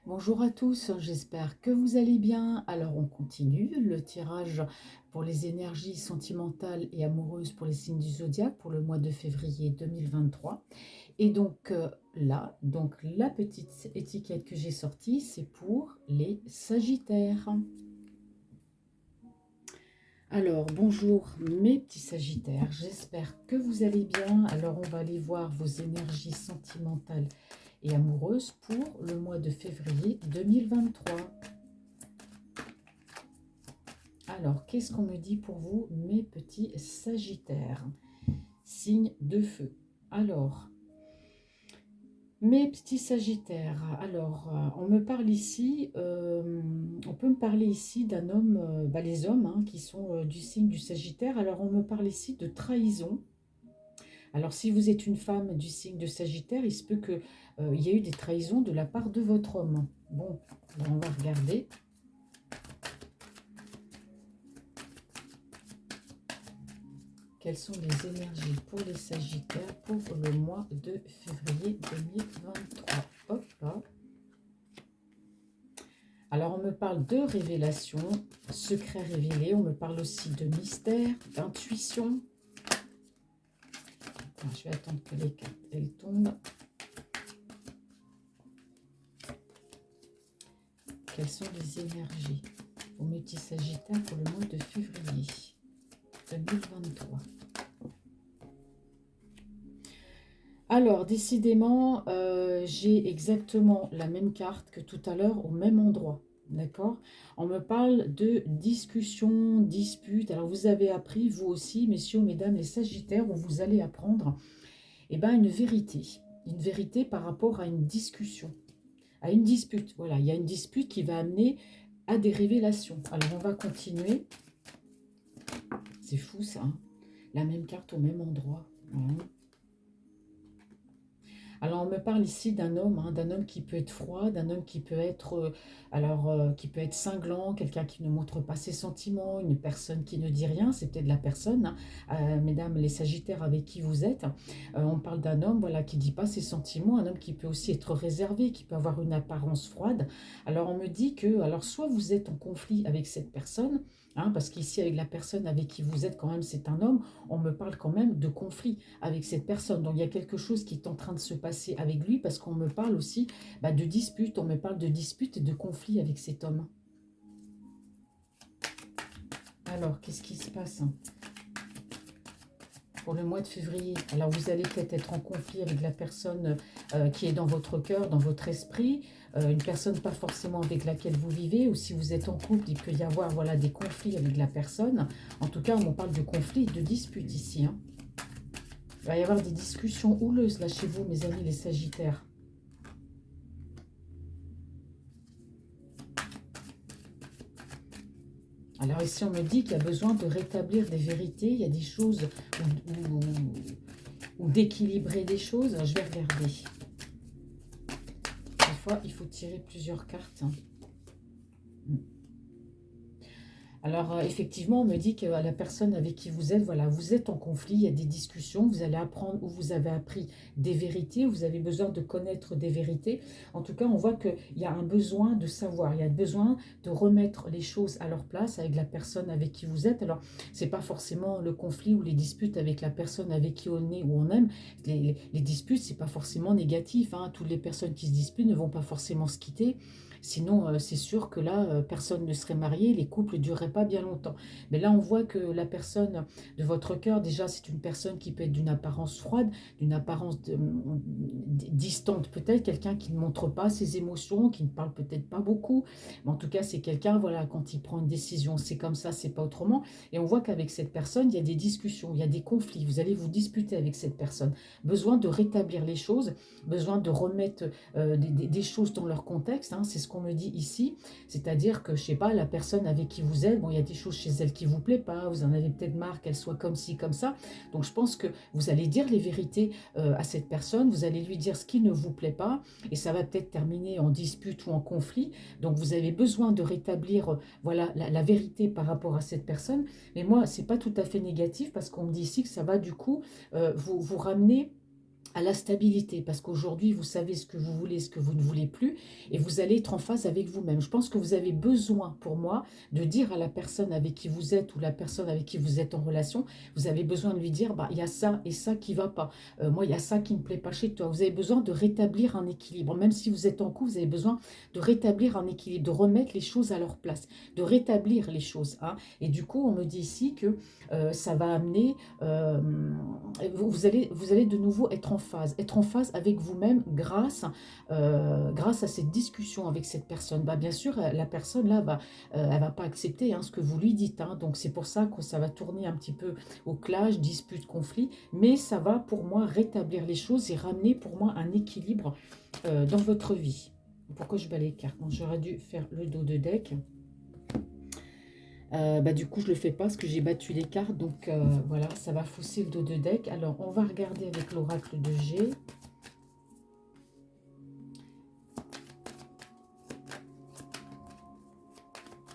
Bonjour à tous, j'espère que vous allez bien. Alors on continue le tirage pour les énergies sentimentales et amoureuses pour les signes du zodiaque pour le mois de février 2023. Et donc là, donc la petite étiquette que j'ai sortie, c'est pour les Sagittaires. Alors bonjour mes petits Sagittaires, j'espère que vous allez bien. Alors on va aller voir vos énergies sentimentales et amoureuses pour le mois de février 2023. Alors, qu'est-ce qu'on me dit pour vous, mes petits Sagittaires? Signe de feu. Alors, mes petits Sagittaires, alors, on me parle ici, on peut me parler ici d'un homme, les hommes hein, qui sont du signe du Sagittaire, alors on me parle ici de trahison. Alors, si vous êtes une femme du signe de Sagittaire, il se peut qu'il y ait eu des trahisons de la part de votre homme. Bon, on va regarder. Quelles sont les énergies pour les Sagittaires pour le mois de février 2023? Hop là. Alors, on me parle de révélation, secret révélé. On me parle aussi de mystère, d'intuition. Je vais attendre que les cartes elles tombent. Quelles sont les énergies pour mes petits Sagittaires pour le mois de février 2023? Alors, décidément, j'ai exactement la même carte que tout à l'heure au même endroit. D'accord? On me parle de discussion, dispute. Alors, vous avez appris, vous aussi, messieurs, mesdames, les Sagittaires, où vous allez apprendre une vérité. Une vérité par rapport à une discussion, à une dispute. Voilà, il y a une dispute qui va amener à des révélations. Alors, on va continuer. C'est fou, ça. Hein, la même carte au même endroit. Voilà. Alors, on me parle ici d'un homme qui peut être froid, d'un homme qui peut être, qui peut être cinglant, quelqu'un qui ne montre pas ses sentiments, une personne qui ne dit rien, c'est peut-être la personne, hein, mesdames les Sagittaires avec qui vous êtes. On parle d'un homme, voilà, qui ne dit pas ses sentiments, un homme qui peut aussi être réservé, qui peut avoir une apparence froide. Alors, on me dit que, alors, soit vous êtes en conflit avec cette personne, hein, parce qu'ici, avec la personne avec qui vous êtes, quand même, c'est un homme, on me parle quand même de conflit avec cette personne. Donc il y a quelque chose qui est en train de se passer avec lui parce qu'on me parle aussi de dispute, on me parle de dispute et de conflit avec cet homme. Alors, qu'est-ce qui se passe pour le mois de février? Alors, vous allez peut-être être en conflit avec la personne qui est dans votre cœur, dans votre esprit, une personne pas forcément avec laquelle vous vivez, ou si vous êtes en couple, il peut y avoir voilà, des conflits avec la personne. En tout cas, on parle de conflits et de disputes ici. Hein. Il va y avoir des discussions houleuses là chez vous, mes amis les Sagittaires. Alors ici, on me dit qu'il y a besoin de rétablir des vérités. Il y a des choses ou d'équilibrer des choses. Je vais regarder. Des fois, il faut tirer plusieurs cartes. Alors, effectivement, on me dit que la personne avec qui vous êtes, voilà, vous êtes en conflit, il y a des discussions, vous allez apprendre ou vous avez appris des vérités, vous avez besoin de connaître des vérités. En tout cas, on voit qu'il y a un besoin de savoir, il y a besoin de remettre les choses à leur place avec la personne avec qui vous êtes. Alors, c'est pas forcément le conflit ou les disputes avec la personne avec qui on est ou on aime. Les disputes, c'est pas forcément négatif. Hein. Toutes les personnes qui se disputent ne vont pas forcément se quitter. Sinon, c'est sûr que là, personne ne serait marié, les couples ne dureraient pas bien longtemps. Mais là, on voit que la personne de votre cœur, déjà, c'est une personne qui peut être d'une apparence froide, d'une apparence distante peut-être, quelqu'un qui ne montre pas ses émotions, qui ne parle peut-être pas beaucoup. Mais en tout cas, c'est quelqu'un, voilà, quand il prend une décision, c'est comme ça, c'est pas autrement. Et on voit qu'avec cette personne, il y a des discussions, il y a des conflits. Vous allez vous disputer avec cette personne. Besoin de rétablir les choses, besoin de remettre des choses dans leur contexte. Hein, c'est ce qu'on me dit ici. C'est-à-dire que, je sais pas, la personne avec qui vous êtes, bon, il y a des choses chez elle qui vous plaît pas, vous en avez peut-être marre qu'elle soit comme ci, comme ça. Donc, je pense que vous allez dire les vérités à cette personne, vous allez lui dire ce qui ne vous plaît pas, et ça va peut-être terminer en dispute ou en conflit. Donc, vous avez besoin de rétablir voilà, la vérité par rapport à cette personne. Mais moi, c'est pas tout à fait négatif parce qu'on me dit ici que ça va du coup vous ramener à la stabilité, parce qu'aujourd'hui, vous savez ce que vous voulez, ce que vous ne voulez plus, et vous allez être en phase avec vous-même. Je pense que vous avez besoin, pour moi, de dire à la personne avec qui vous êtes, ou la personne avec qui vous êtes en relation, vous avez besoin de lui dire, bah, il y a ça et ça qui ne va pas. Moi, il y a ça qui ne me plaît pas chez toi. Vous avez besoin de rétablir un équilibre. Même si vous êtes en couple, vous avez besoin de rétablir un équilibre, de remettre les choses à leur place, de rétablir les choses, hein. Et du coup, on me dit ici que ça va amener vous allez de nouveau être en phase avec vous-même grâce à cette discussion avec cette personne. Bah, bien sûr, la personne là, elle va pas accepter hein, ce que vous lui dites, hein. Donc c'est pour ça que ça va tourner un petit peu au clash, dispute, conflit, mais ça va pour moi rétablir les choses et ramener pour moi un équilibre dans votre vie. Pourquoi je bats les cartes? Bon, j'aurais dû faire le dos de deck. Bah, du coup, je ne le fais pas parce que j'ai battu les cartes. Donc, voilà, ça va fausser le dos de deck. Alors, on va regarder avec l'oracle de G.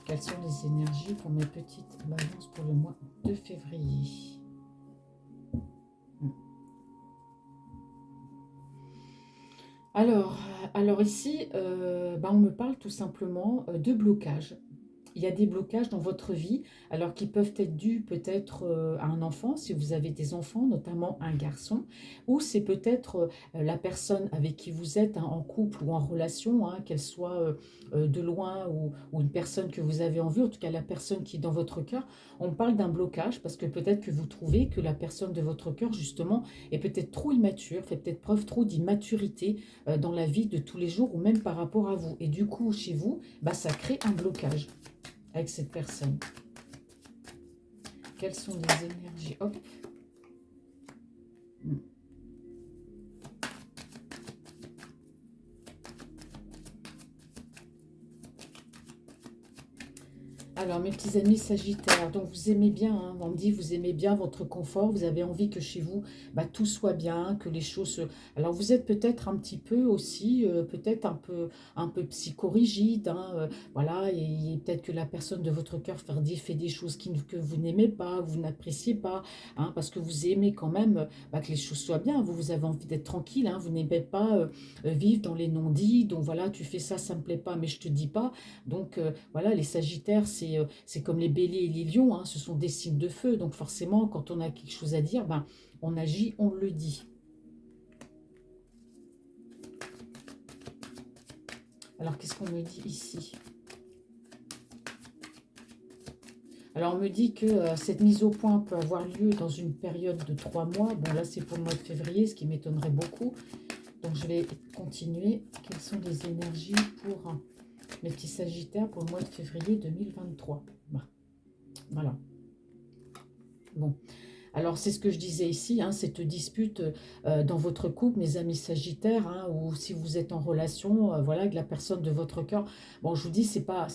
Quelles sont les énergies pour mes petites balances pour le mois de février? Alors ici, bah, on me parle tout simplement de blocage. Il y a des blocages dans votre vie, alors qui peuvent être dus peut-être à un enfant, si vous avez des enfants, notamment un garçon, ou c'est peut-être la personne avec qui vous êtes hein, en couple ou en relation, hein, qu'elle soit de loin ou une personne que vous avez en vue, en tout cas la personne qui est dans votre cœur. On parle d'un blocage parce que peut-être que vous trouvez que la personne de votre cœur, justement, est peut-être trop immature, fait peut-être preuve trop d'immaturité dans la vie de tous les jours ou même par rapport à vous. Et du coup, chez vous, bah, ça crée un blocage avec cette personne. Quelles sont les énergies? Hop. Alors, mes petits amis Sagittaires, donc vous aimez bien, hein, on me dit, vous aimez bien votre confort, vous avez envie que chez vous, bah, tout soit bien, que les choses... Alors, vous êtes peut-être un petit peu aussi, peut-être un peu psychorigide, hein, voilà, et peut-être que la personne de votre cœur fait des choses que vous n'aimez pas, que vous n'appréciez pas, hein, parce que vous aimez quand même bah, que les choses soient bien, vous avez envie d'être tranquille, hein, vous n'aimez pas vivre dans les non-dits, donc voilà, tu fais ça, ça ne me plaît pas, mais je te dis pas, donc voilà, les Sagittaires, c'est comme les béliers et les lions, hein, ce sont des signes de feu. Donc forcément, quand on a quelque chose à dire, ben, on agit, on le dit. Alors, qu'est-ce qu'on me dit ici? Alors, on me dit que cette mise au point peut avoir lieu dans une période de 3 mois. Bon, là, c'est pour le mois de février, ce qui m'étonnerait beaucoup. Donc, je vais continuer. Quelles sont les énergies pour mes petits Sagittaires pour le mois de février 2023? Voilà. Bon. Alors, c'est ce que je disais ici, hein, cette dispute dans votre couple, mes amis sagittaires, hein, ou si vous êtes en relation, voilà, avec la personne de votre cœur. Bon, je vous dis, c'est pas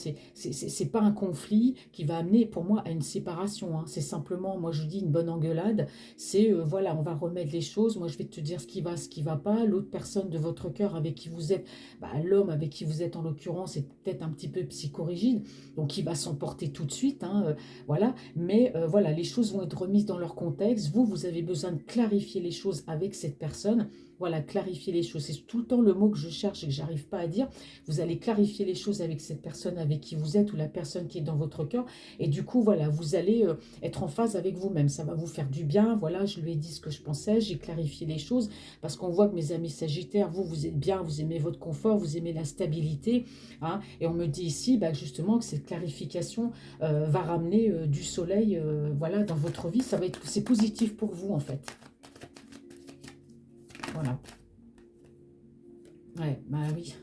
un conflit qui va amener, pour moi, à une séparation, hein. C'est simplement, moi, je vous dis, une bonne engueulade. C'est, voilà, on va remettre les choses. Moi, je vais te dire ce qui va pas. L'autre personne de votre cœur avec qui vous êtes, bah, l'homme avec qui vous êtes en l'occurrence, est peut-être un petit peu psychorigide, donc il va s'emporter tout de suite, hein, voilà. Mais voilà, les choses vont être remises dans leur contexte. Vous avez besoin de clarifier les choses avec cette personne. Voilà, clarifier les choses. C'est tout le temps le mot que je cherche et que j'arrive pas à dire. Vous allez clarifier les choses avec cette personne avec qui vous êtes ou la personne qui est dans votre cœur. Et du coup, voilà, vous allez être en phase avec vous-même. Ça va vous faire du bien. Voilà, je lui ai dit ce que je pensais. J'ai clarifié les choses parce qu'on voit que mes amis sagittaires, vous êtes bien, vous aimez votre confort, vous aimez la stabilité, hein. Et on me dit ici, bah, justement, que cette clarification va ramener du soleil voilà, dans votre vie. C'est positif pour vous, en fait. Voilà. Ouais, bah oui.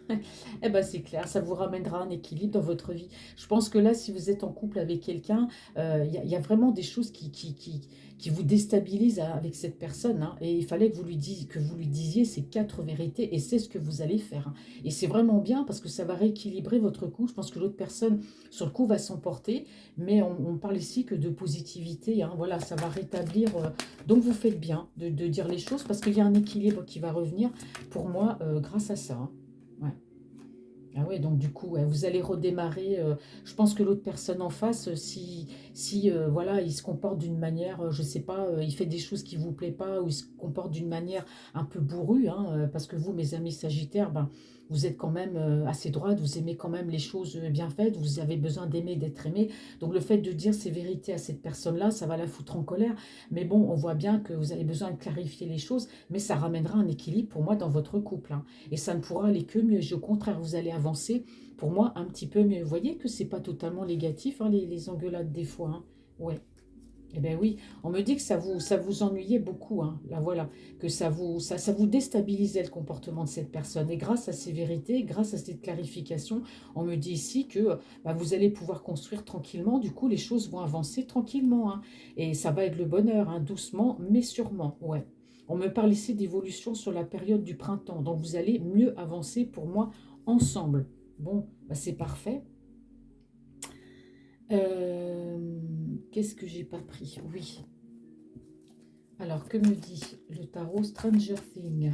Eh ben c'est clair, ça vous ramènera un équilibre dans votre vie. Je pense que là, si vous êtes en couple avec quelqu'un, il y a vraiment des choses qui vous déstabilisent avec cette personne, hein. Et il fallait que vous lui disiez ces 4 vérités, et c'est ce que vous allez faire, hein. Et c'est vraiment bien parce que ça va rééquilibrer votre couple. Je pense que l'autre personne, sur le coup, va s'emporter, mais on parle ici que de positivité, hein. Voilà, ça va rétablir. Donc vous faites bien de dire les choses parce qu'il y a un équilibre qui va revenir pour moi grâce à ça, hein. Ouais. Ah oui, donc du coup, ouais, vous allez redémarrer. Je pense que l'autre personne en face, si voilà, il se comporte d'une manière, je sais pas, il fait des choses qui vous plaît pas, ou il se comporte d'une manière un peu bourrue, hein, parce que vous, mes amis Sagittaires, ben, vous êtes quand même assez droite, vous aimez quand même les choses bien faites, vous avez besoin d'aimer, d'être aimé. Donc le fait de dire ces vérités à cette personne-là, ça va la foutre en colère. Mais bon, on voit bien que vous avez besoin de clarifier les choses, mais ça ramènera un équilibre pour moi dans votre couple, hein. Et ça ne pourra aller que mieux. Au contraire, vous allez avancer, pour moi, un petit peu mieux. Vous voyez que c'est pas totalement négatif, hein, les engueulades des fois, hein. Ouais. Eh bien oui, on me dit que ça vous ennuyait beaucoup, hein. Là voilà, que ça vous déstabilisait le comportement de cette personne. Et grâce à ces vérités, grâce à cette clarification, on me dit ici que bah, vous allez pouvoir construire tranquillement. Du coup, les choses vont avancer tranquillement, hein. Et ça va être le bonheur, hein, doucement, mais sûrement. Ouais. On me parle ici d'évolution sur la période du printemps. Donc vous allez mieux avancer pour moi ensemble. Bon, bah, c'est parfait. Qu'est-ce que j'ai pas pris? Oui. Alors, que me dit le tarot Stranger Things?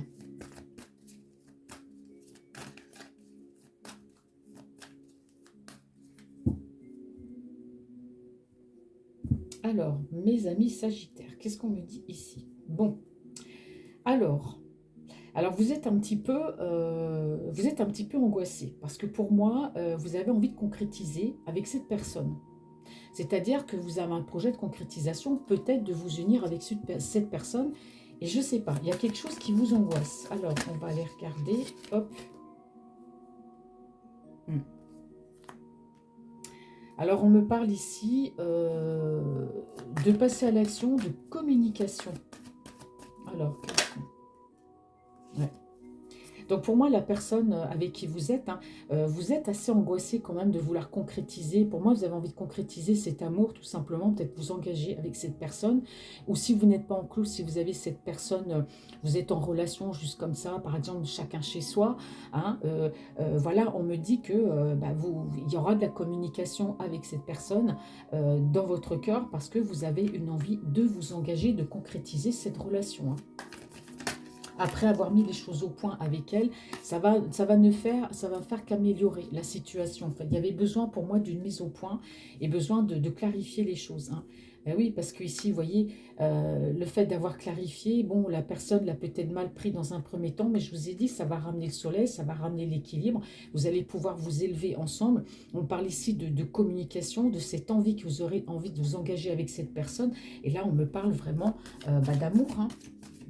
Alors, mes amis Sagittaires, qu'est-ce qu'on me dit ici? Bon, alors, vous êtes un petit peu angoissé parce que pour moi, vous avez envie de concrétiser avec cette personne. C'est-à-dire que vous avez un projet de concrétisation, peut-être de vous unir avec cette personne. Et je ne sais pas, il y a quelque chose qui vous angoisse. Alors, on va aller regarder. Hop. Hmm. Alors, on me parle ici de passer à l'action, de communication. Alors, ouais. Donc pour moi, la personne avec qui vous êtes assez angoissé quand même de vouloir concrétiser. Pour moi, vous avez envie de concrétiser cet amour, tout simplement, peut-être vous engager avec cette personne. Ou si vous n'êtes pas en couple, si vous avez cette personne, vous êtes en relation juste comme ça, par exemple, chacun chez soi, hein, voilà, on me dit que bah, il y aura de la communication avec cette personne dans votre cœur parce que vous avez une envie de vous engager, de concrétiser cette relation, hein. Après avoir mis les choses au point avec elle, ça va faire qu'améliorer la situation. En fait, il y avait besoin pour moi d'une mise au point et besoin de clarifier les choses, hein. Ben oui, parce que ici, vous voyez, le fait d'avoir clarifié, bon, la personne l'a peut-être mal pris dans un premier temps, mais je vous ai dit, ça va ramener le soleil, ça va ramener l'équilibre. Vous allez pouvoir vous élever ensemble. On parle ici de communication, de cette envie que vous aurez envie de vous engager avec cette personne. Et là, on me parle vraiment bah, d'amour, hein.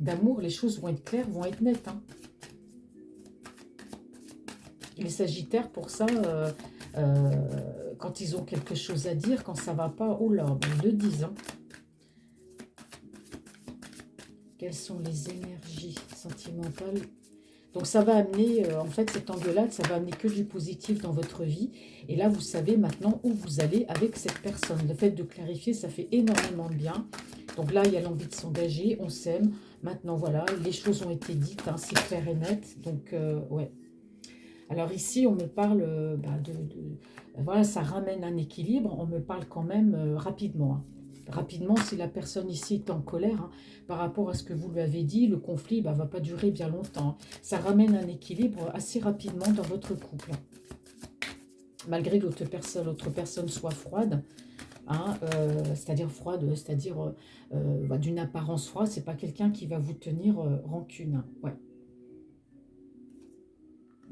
D'amour, les choses vont être claires, vont être nettes, hein. Les Sagittaires, pour ça, quand ils ont quelque chose à dire, quand ça va pas, oh là, ben, ils le disent, hein. Quelles sont les énergies sentimentales? Donc ça va amener, en fait, cette engueulade, ça va amener que du positif dans votre vie. Et là, vous savez maintenant où vous allez avec cette personne. Le fait de clarifier, ça fait énormément de bien. Donc là, il y a l'envie de s'engager, on s'aime. Maintenant, voilà, les choses ont été dites, hein, c'est clair et net. Donc, ouais. Alors ici, on me parle bah, voilà, ça ramène un équilibre. On me parle quand même rapidement, hein. Rapidement, si la personne ici est en colère, hein, par rapport à ce que vous lui avez dit, le conflit ne va pas durer bien longtemps, hein. Ça ramène un équilibre assez rapidement dans votre couple, hein. Malgré que l'autre personne soit froide, hein, c'est-à-dire froide, c'est-à-dire bah, d'une apparence froide, c'est pas quelqu'un qui va vous tenir rancune, hein. Ouais.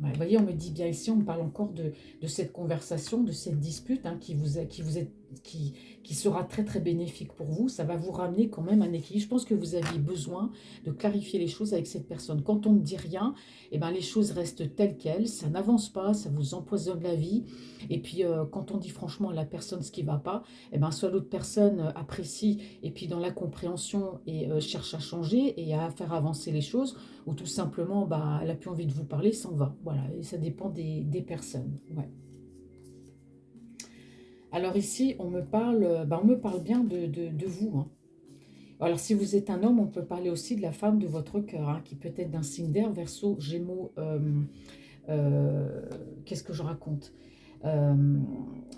Ouais, vous voyez, on me dit bien ici, on me parle encore de cette conversation, de cette dispute, hein, qui sera très très bénéfique pour vous. Ça va vous ramener quand même un équilibre. Je pense que vous aviez besoin de clarifier les choses avec cette personne. Quand on ne dit rien, eh ben, les choses restent telles quelles, ça n'avance pas, ça vous empoisonne la vie. Et puis quand on dit franchement à la personne ce qui ne va pas, eh ben, soit l'autre personne apprécie et puis dans la compréhension et cherche à changer et à faire avancer les choses, ou tout simplement, bah, elle n'a plus envie de vous parler, s'en va. Voilà, et ça dépend des personnes. Ouais. Alors ici, on me parle bien de vous, hein. Alors si vous êtes un homme, on peut parler aussi de la femme de votre cœur, hein, qui peut être d'un signe d'air, Verseau, Gémeaux, qu'est-ce que je raconte? Euh,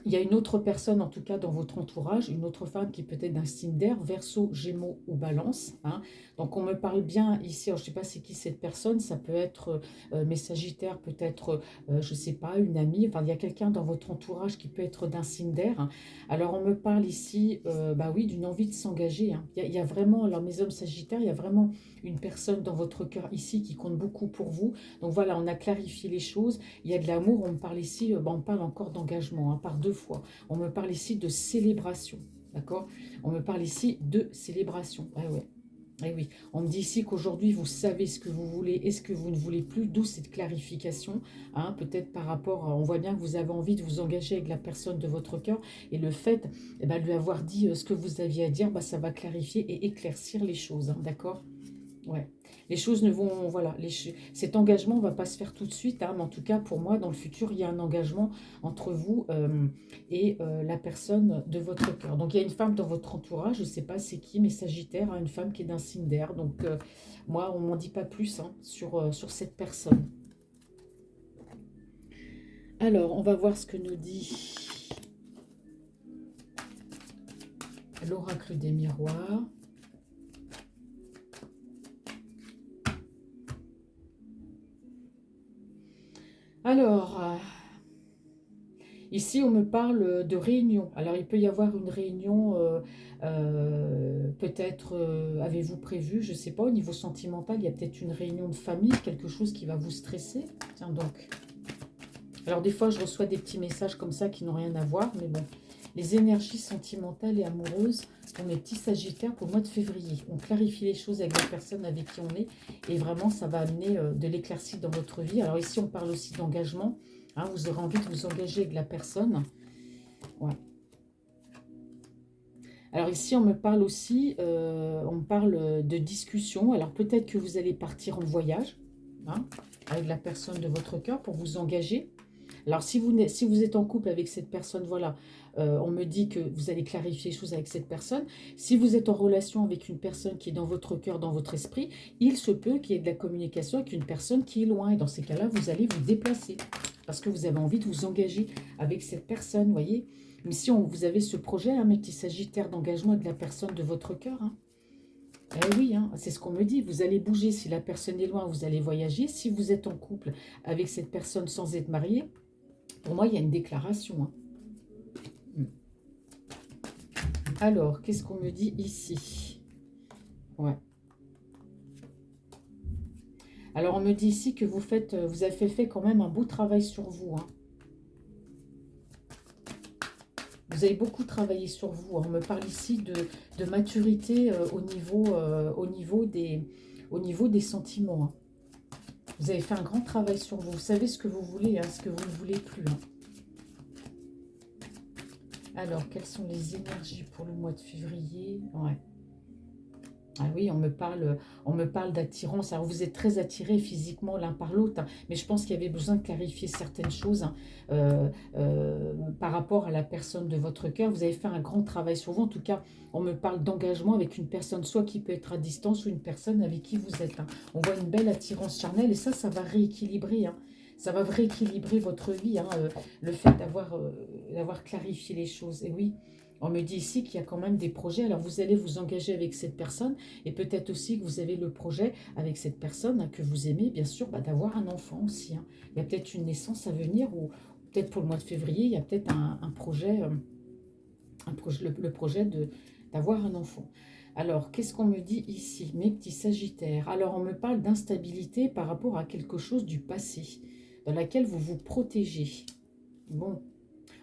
il y a une autre personne, en tout cas dans votre entourage, une autre femme qui peut être d'un signe d'air, Verseau, Gémeaux ou Balance, hein. Donc on me parle bien ici, alors, je ne sais pas c'est qui cette personne, ça peut être mes Sagittaires, peut-être, je ne sais pas, une amie, enfin il y a quelqu'un dans votre entourage qui peut être d'un signe d'air, hein. Alors on me parle ici, bah oui, d'une envie de s'engager, hein. Il y a vraiment, alors mes hommes Sagittaires, il y a vraiment une personne dans votre cœur ici qui compte beaucoup pour vous. Donc voilà, on a clarifié les choses. Il y a de l'amour, on me parle ici, on parle encore d'engagement, hein, par deux fois. On me parle ici de célébration, d'accord? On me parle ici de célébration. Ah ouais. Eh oui, on me dit ici qu'aujourd'hui, vous savez ce que vous voulez et ce que vous ne voulez plus, d'où cette clarification, hein, peut-être par rapport, on voit bien que vous avez envie de vous engager avec la personne de votre cœur, et le fait, eh ben, lui avoir dit ce que vous aviez à dire, bah, ça va clarifier et éclaircir les choses, hein, d'accord? Ouais. Les choses ne vont, voilà, cet engagement ne va pas se faire tout de suite, hein, mais en tout cas, pour moi, dans le futur, il y a un engagement entre vous et la personne de votre cœur. Donc, il y a une femme dans votre entourage, je ne sais pas c'est qui, mais Sagittaire, hein, une femme qui est d'un signe d'air. Donc, moi, on ne m'en dit pas plus, hein, sur cette personne. Alors, on va voir ce que nous dit l'oracle des miroirs. Alors, ici, on me parle de réunion. Alors, il peut y avoir une réunion, peut-être, avez-vous prévu, je ne sais pas, au niveau sentimental, il y a peut-être une réunion de famille, quelque chose qui va vous stresser. Tiens donc. Alors, des fois, je reçois des petits messages comme ça qui n'ont rien à voir, mais bon. Les énergies sentimentales et amoureuses pour mes petits Sagittaires pour le mois de février. On clarifie les choses avec la personne avec qui on est, et vraiment, ça va amener de l'éclaircie dans votre vie. Alors ici, on parle aussi d'engagement. Hein, vous aurez envie de vous engager avec la personne. Ouais. Alors ici, on me parle aussi, on me parle de discussion. Alors peut-être que vous allez partir en voyage, hein, avec la personne de votre cœur pour vous engager. Alors, si vous êtes en couple avec cette personne, voilà, on me dit que vous allez clarifier les choses avec cette personne. Si vous êtes en relation avec une personne qui est dans votre cœur, dans votre esprit, il se peut qu'il y ait de la communication avec une personne qui est loin. Et dans ces cas-là, vous allez vous déplacer parce que vous avez envie de vous engager avec cette personne, vous voyez. Mais si vous avez ce projet, hein, mes petits Sagittaires, d'engagement avec la personne de votre cœur, hein, eh oui, hein, c'est ce qu'on me dit. Vous allez bouger. Si la personne est loin, vous allez voyager. Si vous êtes en couple avec cette personne sans être marié, pour moi, il y a une déclaration, hein. Alors, qu'est-ce qu'on me dit ici? Ouais. Alors, on me dit ici que vous avez fait quand même un beau travail sur vous, hein. Vous avez beaucoup travaillé sur vous, hein. On me parle ici de maturité au niveau des sentiments, hein. Vous avez fait un grand travail sur vous. Vous savez ce que vous voulez, hein, ce que vous ne voulez plus, hein. Alors, quelles sont les énergies pour le mois de février? Ouais. Ah oui, on me parle d'attirance. Alors, vous êtes très attirés physiquement l'un par l'autre, hein, mais je pense qu'il y avait besoin de clarifier certaines choses, hein, par rapport à la personne de votre cœur. Vous avez fait un grand travail sur vous. En tout cas, on me parle d'engagement avec une personne, soit qui peut être à distance, ou une personne avec qui vous êtes, hein. On voit une belle attirance charnelle, et ça va rééquilibrer, hein. Ça va rééquilibrer votre vie, hein, le fait d'avoir clarifié les choses. Et oui, on me dit ici qu'il y a quand même des projets. Alors, vous allez vous engager avec cette personne, et peut-être aussi que vous avez le projet avec cette personne, hein, que vous aimez, bien sûr, bah, d'avoir un enfant aussi, hein. Il y a peut-être une naissance à venir, ou peut-être pour le mois de février, il y a peut-être un projet, le projet d'avoir un enfant. Alors, qu'est-ce qu'on me dit ici, mes petits Sagittaires? Alors, on me parle d'instabilité par rapport à quelque chose du passé, dans laquelle vous vous protégez. Bon,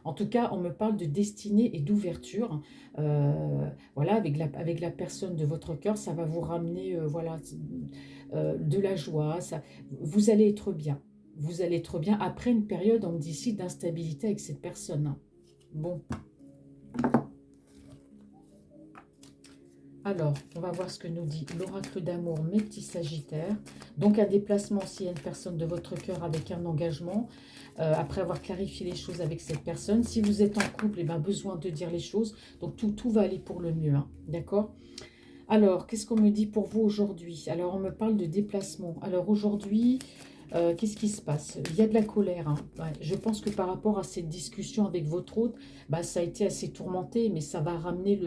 en tout cas, on me parle de destinée et d'ouverture. Voilà, avec la personne de votre cœur, ça va vous ramener voilà, de la joie. Vous allez être bien. Vous allez être bien après une période, on me dit ici, d'instabilité avec cette personne, hein. Bon, alors, on va voir ce que nous dit l'oracle d'amour, mes petits Sagittaires. Donc, un déplacement s'il y a une personne de votre cœur avec un engagement, après avoir clarifié les choses avec cette personne. Si vous êtes en couple, eh ben, besoin de dire les choses. Donc, tout va aller pour le mieux, hein, d'accord? Alors, qu'est-ce qu'on me dit pour vous aujourd'hui? Alors, on me parle de déplacement. Alors, aujourd'hui, Qu'est-ce qui se passe? Il y a de la colère, hein. Ouais, je pense que par rapport à cette discussion avec votre hôte, bah, ça a été assez tourmenté, mais ça va ramener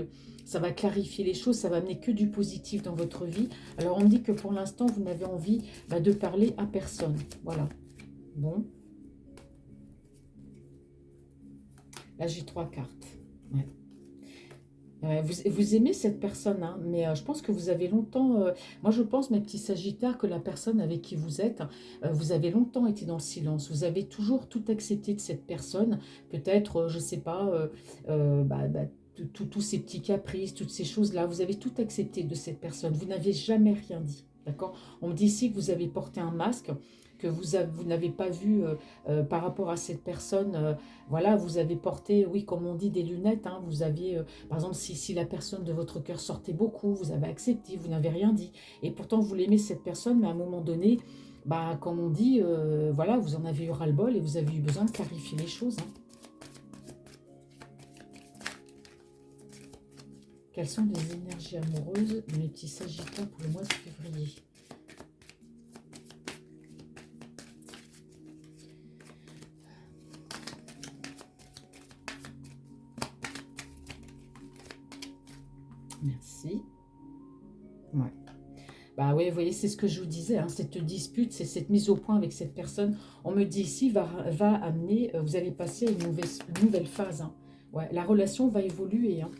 ça va clarifier les choses, ça va amener que du positif dans votre vie. Alors, on me dit que pour l'instant, vous n'avez envie bah, de parler à personne. Voilà. Bon, là, j'ai 3 cartes. Ouais. Vous aimez cette personne, hein, mais je pense que vous avez longtemps... moi, je pense, mes petits Sagittaires, que la personne avec qui vous êtes, vous avez longtemps été dans le silence. Vous avez toujours tout accepté de cette personne. Peut-être, je ne sais pas, tous ces petits caprices, toutes ces choses-là. Vous avez tout accepté de cette personne. Vous n'avez jamais rien dit. D'accord? On me dit ici que vous avez porté un masque, que vous n'avez pas vu par rapport à cette personne. Voilà, vous avez porté, oui, comme on dit, des lunettes. Hein, vous aviez... par exemple, si la personne de votre cœur sortait beaucoup, vous avez accepté, vous n'avez rien dit. Et pourtant, vous l'aimez cette personne, mais à un moment donné, bah, comme on dit, voilà, vous en avez eu ras-le-bol et vous avez eu besoin de clarifier les choses. Hein. Quelles sont les énergies amoureuses de mes petits Sagittaires pour le mois de février? Merci. Ouais. Bah oui, vous voyez, c'est ce que je vous disais, hein, cette dispute, c'est cette mise au point avec cette personne. On me dit ici, va amener, vous allez passer à une nouvelle phase. Hein. Ouais, la relation va évoluer. Hein.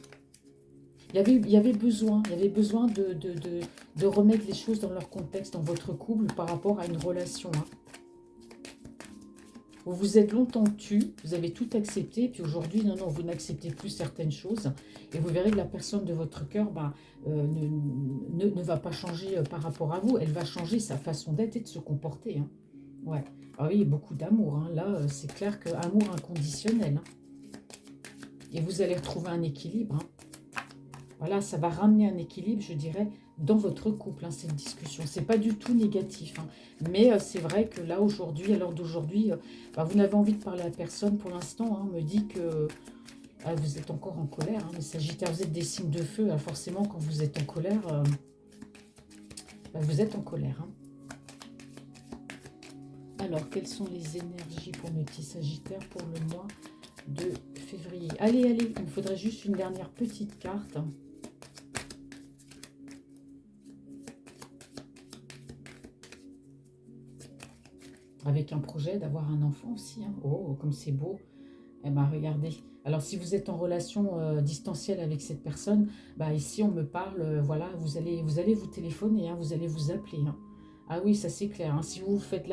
Il y avait besoin de remettre les choses dans leur contexte, dans votre couple, par rapport à une relation. Hein. Vous vous êtes longtemps tu, vous avez tout accepté, puis aujourd'hui, non, non, vous n'acceptez plus certaines choses. Et vous verrez que la personne de votre cœur ne va pas changer par rapport à vous. Elle va changer sa façon d'être et de se comporter. Hein. Ouais. Ah oui, beaucoup d'amour. Hein. Là, c'est clair que amour inconditionnel. Hein. Et vous allez retrouver un équilibre. Hein. Voilà, ça va ramener un équilibre, je dirais, dans votre couple, hein, cette discussion. C'est pas du tout négatif, hein. Mais c'est vrai que là, aujourd'hui, à l'heure d'aujourd'hui, vous n'avez envie de parler à personne pour l'instant. Hein, on me dit que vous êtes encore en colère. Hein, les Sagittaires, vous êtes des signes de feu. Alors forcément, quand vous êtes en colère, vous êtes en colère. Hein. Alors, quelles sont les énergies pour mes petits Sagittaires pour le mois de février? Allez, allez, il me faudrait juste une dernière petite carte. Avec un projet d'avoir un enfant aussi. Hein. Oh, comme c'est beau. Eh ben, regardez. Alors, si vous êtes en relation distancielle avec cette personne, bah, ici, on me parle, voilà, vous allez vous téléphoner, hein, vous allez vous appeler. Hein. Ah oui, ça c'est clair. Hein. Si vous faites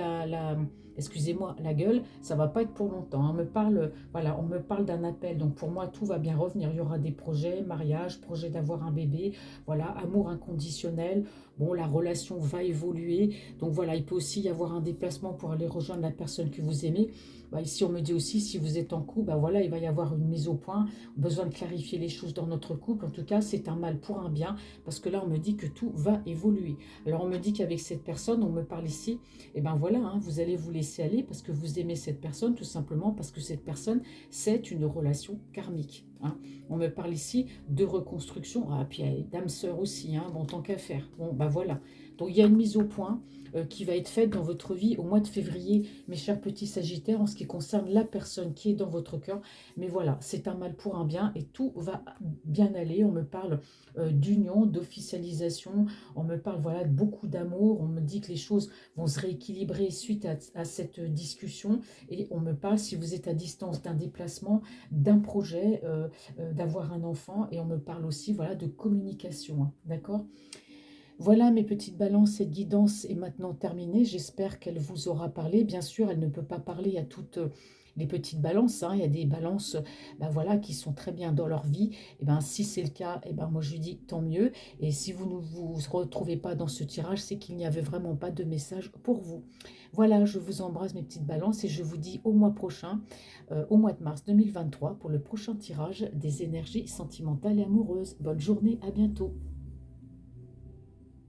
excusez-moi, la gueule, ça va pas être pour longtemps. Hein. Voilà, on me parle d'un appel. Donc, pour moi, tout va bien revenir. Il y aura des projets, mariage, projet d'avoir un bébé, voilà, amour inconditionnel. Bon, la relation va évoluer. Donc, voilà, il peut aussi y avoir un déplacement pour aller rejoindre la personne que vous aimez. Bah, ici, on me dit aussi, si vous êtes en couple, bah, voilà, il va y avoir une mise au point, besoin de clarifier les choses dans notre couple. En tout cas, c'est un mal pour un bien, parce que là, on me dit que tout va évoluer. Alors, on me dit qu'avec cette personne, on me parle ici, et ben voilà, hein, vous allez vous laisser aller parce que vous aimez cette personne, tout simplement parce que cette personne, c'est une relation karmique. Hein. On me parle ici de reconstruction, ah, puis d'âme sœur aussi, hein, bon, tant qu'à faire. Bon, bah voilà. Donc, il y a une mise au point qui va être faite dans votre vie au mois de février, mes chers petits Sagittaires, en ce qui concerne la personne qui est dans votre cœur. Mais voilà, c'est un mal pour un bien et tout va bien aller. On me parle d'union, d'officialisation, on me parle voilà, de beaucoup d'amour, on me dit que les choses vont se rééquilibrer suite à cette discussion et on me parle, si vous êtes à distance, d'un déplacement, d'un projet, d'avoir un enfant et on me parle aussi voilà, de communication. Hein, d'accord ? Voilà mes petites balances, cette guidance est maintenant terminée. J'espère qu'elle vous aura parlé. Bien sûr, elle ne peut pas parler à toutes les petites balances. Hein. Il y a des balances voilà, qui sont très bien dans leur vie. Et ben, si c'est le cas, et ben, moi je dis tant mieux. Et si vous ne vous retrouvez pas dans ce tirage, c'est qu'il n'y avait vraiment pas de message pour vous. Voilà, je vous embrasse mes petites balances et je vous dis au mois prochain, au mois de mars 2023, pour le prochain tirage des énergies sentimentales et amoureuses. Bonne journée, à bientôt.